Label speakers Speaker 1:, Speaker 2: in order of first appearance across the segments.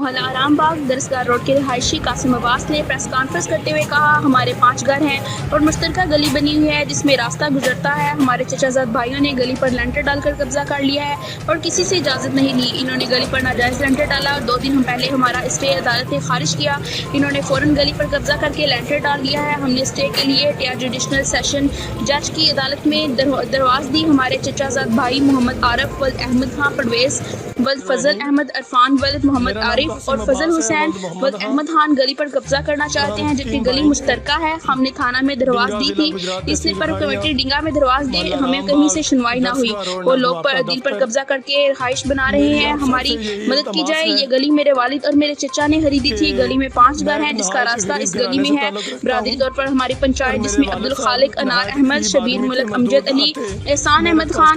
Speaker 1: मोहल्ला आराम बाग दरसगाह रोड के रिहायशी कासिम अब्बास ने प्रेस कॉन्फ्रेंस करते हुए कहा, हमारे 5 घर हैं और मुश्तरका गली बनी हुई है जिसमें रास्ता गुजरता है। हमारे चचाजाद भाइयों ने गली पर लेंटर डालकर कब्जा कर लिया है और किसी से इजाज़त नहीं ली। इन्होंने गली पर नाजायज़ लेंटर डाला और 2 दिन पहले हमारा स्टे अदालत ने खारिज किया। इन्होंने फ़ौरन गली पर कब्जा करके लेंटर डाल दिया है। हमने स्टे के लिए टिया जुडिशनल सेशन जज की अदालत में दरख्वास्त दी। हमारे चचाजाद भाई मोहम्मद आरिफ वल्द अहमद खान परवेज़ वल्द फजल अहमद अरफान वल्द मोहम्मद आरिफ और फजल हुसैन वल्द अहमद खान गली पर कब्जा करना चाहते हैं, जबकि गली मुश्तरका है। हमने थाना में दरख्वास्त दी थी, इससे पर कमेटी डिंगा में दरख्वास्त दी, हमें कहीं से सुनवाई ना हुई। वो लोग दिल पर कब्जा करके रहाइश बना रहे हैं, हमारी मदद की जाए। ये गली मेरे वालिद और मेरे चचा ने खरीदी थी। गली में 5 घर हैं जिसका रास्ता इस गली में है। बरादरी तौर पर हमारी पंचायत जिसमें अब्दुल खालिक, अनार अहमद, शबीर मुल्क, अमजद अली, एहसान अहमद खान,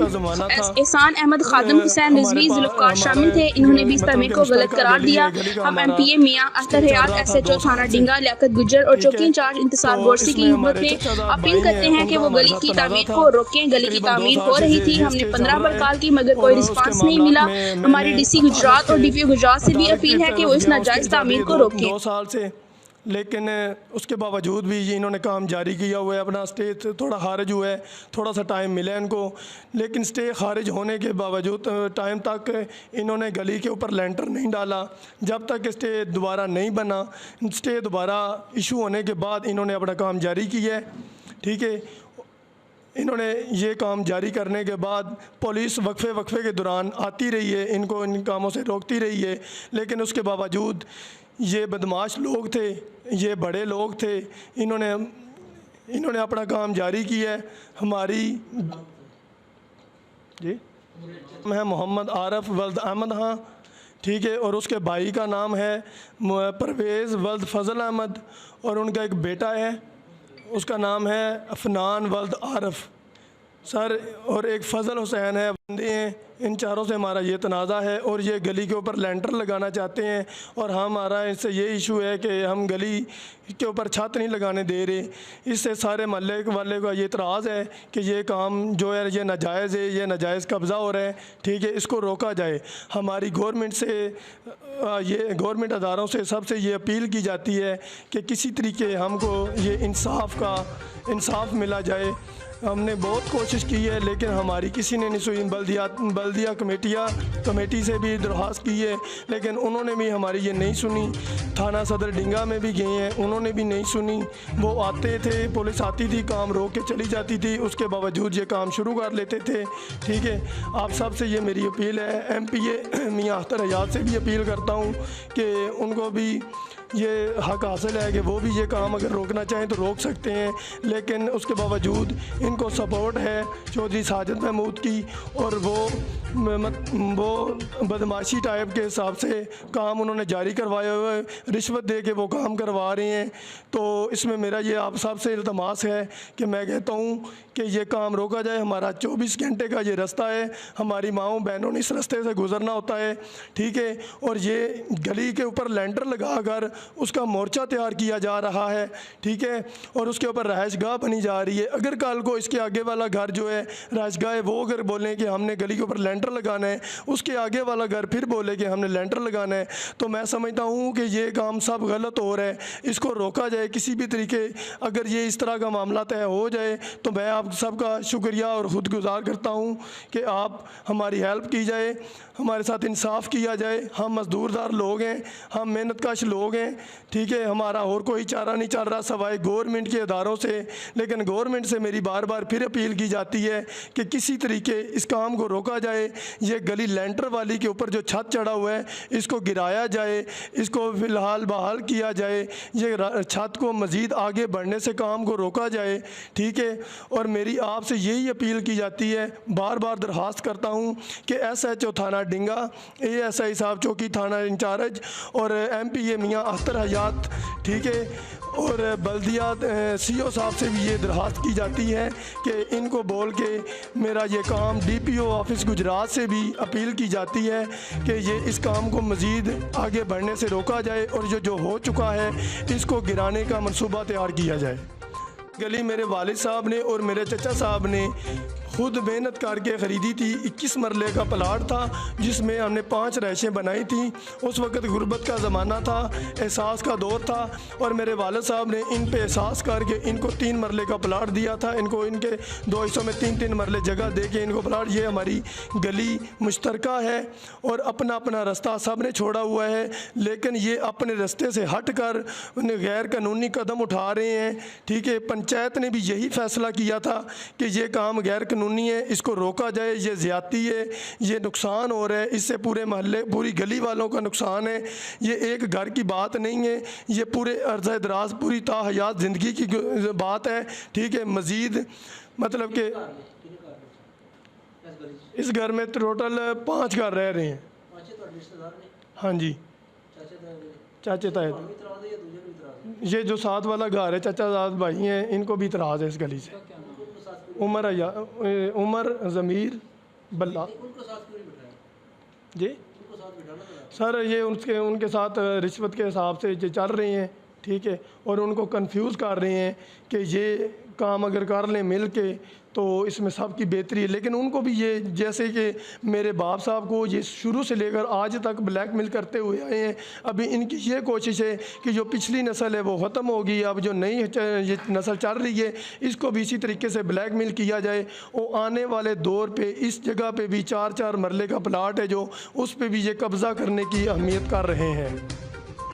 Speaker 1: एहसान अहमद, खादम हुसैन रिजवी, जुल्फकार शामिल थे। इन्होंने भी इस तमीर को गलत करार दिया। हम MPA मियां अख्तर हयात, SHO थाना डिंगा लियाकत गुज्जर और चौकी इंचार्ज इंतसार गोरसी की हिम्मत में अपील करते हैं कि वो गली की तामीर को रोकें। गली की तामीर हो रही थी, हमने 15 बार कॉल की मगर कोई रिस्पांस नहीं मिला। हमारी DC गुजरात और DPO गुजरात से भी अपील है कि वो इस नाजायज़ तामीर को रोकें।
Speaker 2: 2 साल से, लेकिन उसके बावजूद भी ये इन्होंने काम जारी किया हुआ है। अपना स्टे थोड़ा खारिज हुआ है, थोड़ा सा टाइम मिला इनको, लेकिन स्टे खारिज होने के बावजूद टाइम तक इन्होंने गली के ऊपर लेंटर नहीं डाला। जब तक स्टे दोबारा नहीं बना, स्टे दोबारा इशू होने के बाद इन्होंने अपना काम जारी किया है। ठीक है, इन्होंने ये काम जारी करने के बाद पुलिस वक्फे के दौरान आती रही है, इनको इन कामों से रोकती रही है, लेकिन उसके बावजूद ये बदमाश लोग थे, ये बड़े लोग थे, इन्होंने अपना काम जारी किया है। हमारी जी मैं मोहम्मद आरिफ वल्द अहमद हाँ, ठीक है, और उसके भाई का नाम है परवेज़ वल्द फजल अहमद और उनका एक बेटा है, उसका नाम है अफनान वल्द आरिफ सर, और एक फ़जल हुसैन है, बंदे हैं। इन चारों से हमारा ये तनाज़ा है और ये गली के ऊपर लेंटर लगाना चाहते हैं और हमारा इससे ये इशू है कि हम गली के ऊपर छत नहीं लगाने दे रहे। इससे सारे मोहल्ले वाले का ये इतराज़ है कि ये काम जो है ये नाजायज़ है, ये नाजायज़ कब्ज़ा हो रहा है। ठीक है, इसको रोका जाए। हमारी गवर्नमेंट से ये गवर्नमेंट अदारों से सबसे ये अपील की जाती है कि किसी तरीके हमको ये इंसाफ मिला जाए। हमने बहुत कोशिश की है लेकिन हमारी किसी ने नहीं सुनी। बल्दिया कमेटी से भी दरख्वास्त की है लेकिन उन्होंने भी हमारी ये नहीं सुनी। थाना सदर डिंगा में भी गए हैं, उन्होंने भी नहीं सुनी। वो आते थे, पुलिस आती थी, काम रोक के चली जाती थी, उसके बावजूद ये काम शुरू कर लेते थे। ठीक है, आप सब से ये मेरी अपील है। MPA मियां अख्तर हयात से भी अपील करता हूँ कि उनको भी ये हक हासिल है कि वो भी ये काम अगर रोकना चाहें तो रोक सकते हैं, लेकिन उसके बावजूद इनको सपोर्ट है चौधरी साजिद महमूद की और वो बदमाशी टाइप के हिसाब से काम उन्होंने जारी करवाया हुआ है, रिश्वत दे के वो काम करवा रहे हैं। तो इसमें मेरा ये आप सब से इल्तमास है कि मैं कहता हूँ कि ये काम रोका जाए। हमारा 24 घंटे का ये रास्ता है, हमारी माँओं बहनों ने इस रास्ते से गुजरना होता है। ठीक है, और ये गली के ऊपर लेंटर लगाकर उसका मोर्चा तैयार किया जा रहा है। ठीक है, और उसके ऊपर रहायशगाह बनी जा रही है। अगर कल को इसके आगे वाला घर जो है रहायशगाह है, वो अगर बोलें कि हमने गली के ऊपर लेंटर लगाना है, उसके आगे वाला घर फिर बोले कि हमने लेंटर लगाना है, तो मैं समझता हूँ कि ये काम सब गलत हो रहा है। इसको रोका जाए किसी भी तरीके। अगर ये इस तरह का मामला तय हो जाए तो मैं आप सबका शुक्रिया और खुदगुजार करता हूँ कि आप हमारी हेल्प की जाए, हमारे साथ इंसाफ किया जाए। हम मजदूरदार लोग हैं, हम मेहनतकश लोग हैं। ठीक है, हमारा और कोई चारा नहीं चल रहा सवाए गवर्नमेंट के अदारों से। लेकिन गवर्नमेंट से मेरी बार बार फिर अपील की जाती है कि किसी तरीके इस काम को रोका जाए। ये गली लेंटर वाली के ऊपर जो छत चढ़ा हुआ है इसको गिराया जाए, इसको फ़िलहाल बहाल किया जाए, ये छत को मज़ीद आगे बढ़ने से काम को रोका जाए। ठीक है, और मेरी आपसे यही अपील की जाती है, बार बार दरख्वास्त करता हूँ कि SHO थाना डिंगा, ASI साहब चौकी थाना इंचार्ज और MPA मियां अख्तर हयात, ठीक है, और बल्दिया CO साहब से भी ये दरख्वास्त की जाती है कि इनको बोल के मेरा ये काम DPO ऑफिस गुजरात से भी अपील की जाती है कि ये इस काम को मज़ीद आगे बढ़ने से रोका जाए और जो हो चुका है इसको गिराने का मंसूबा तैयार किया जाए। गली मेरे वालिद साहब ने और मेरे चचा साहब ने खुद मेहनत करके ख़रीदी थी। 21 मरले का प्लाट था जिसमें हमने 5 रैशें बनाई थी। उस वक़्त गुर्बत का ज़माना था, एहसास का दौर था और मेरे वालिद साहब ने इन पे एहसास करके इनको 3 मरले का प्लाट दिया था। इनको इनके 2 हिस्सों में 3-3 मरले जगह दे के इनको प्लाट, ये हमारी गली मुश्तरका है और अपना अपना रास्ता सब ने छोड़ा हुआ है, लेकिन ये अपने रास्ते से हट कर गैर कानूनी कदम उठा रहे हैं। ठीक है, पंचायत ने भी यही फ़ैसला किया था कि ये काम गैर कानूनी है, इसको रोका जाए, ये ज़्यादती है, ये नुकसान हो रहा है, इससे पूरे मोहल्ले पूरी गली वालों का नुकसान है। ये एक घर की बात नहीं है, ये पूरे अर्ज़ दराज पूरी ताहयात ज़िंदगी की बात है। ठीक है, मज़ीद मतलब कि इस घर में टोटल 5 घर रह रहे हैं। हाँ जी, चाचे ताए, ये जो साथ वाला घर है चाचा जाद भाई हैं, इनको भी इतराज़ है इस गली से। उमर ज़मीर बल्ला जी सर, ये उनके साथ रिश्वत के हिसाब से ये चल रहे हैं। ठीक है, और उनको कंफ्यूज कर रहे हैं कि ये काम अगर कर लें मिल के तो इसमें सबकी बेहतरी है। लेकिन उनको भी ये, जैसे कि मेरे बाप साहब को ये शुरू से लेकर आज तक ब्लैकमेल करते हुए आए हैं, अभी इनकी ये कोशिश है कि जो पिछली नस्ल है वो ख़त्म होगी, अब जो नई ये नस्ल चल रही है इसको भी इसी तरीके से ब्लैकमेल किया जाए और आने वाले दौर पे इस जगह पे भी 4-4 मरले का प्लाट है जो उस पे भी ये कब्ज़ा करने की अहमियत कर रहे हैं।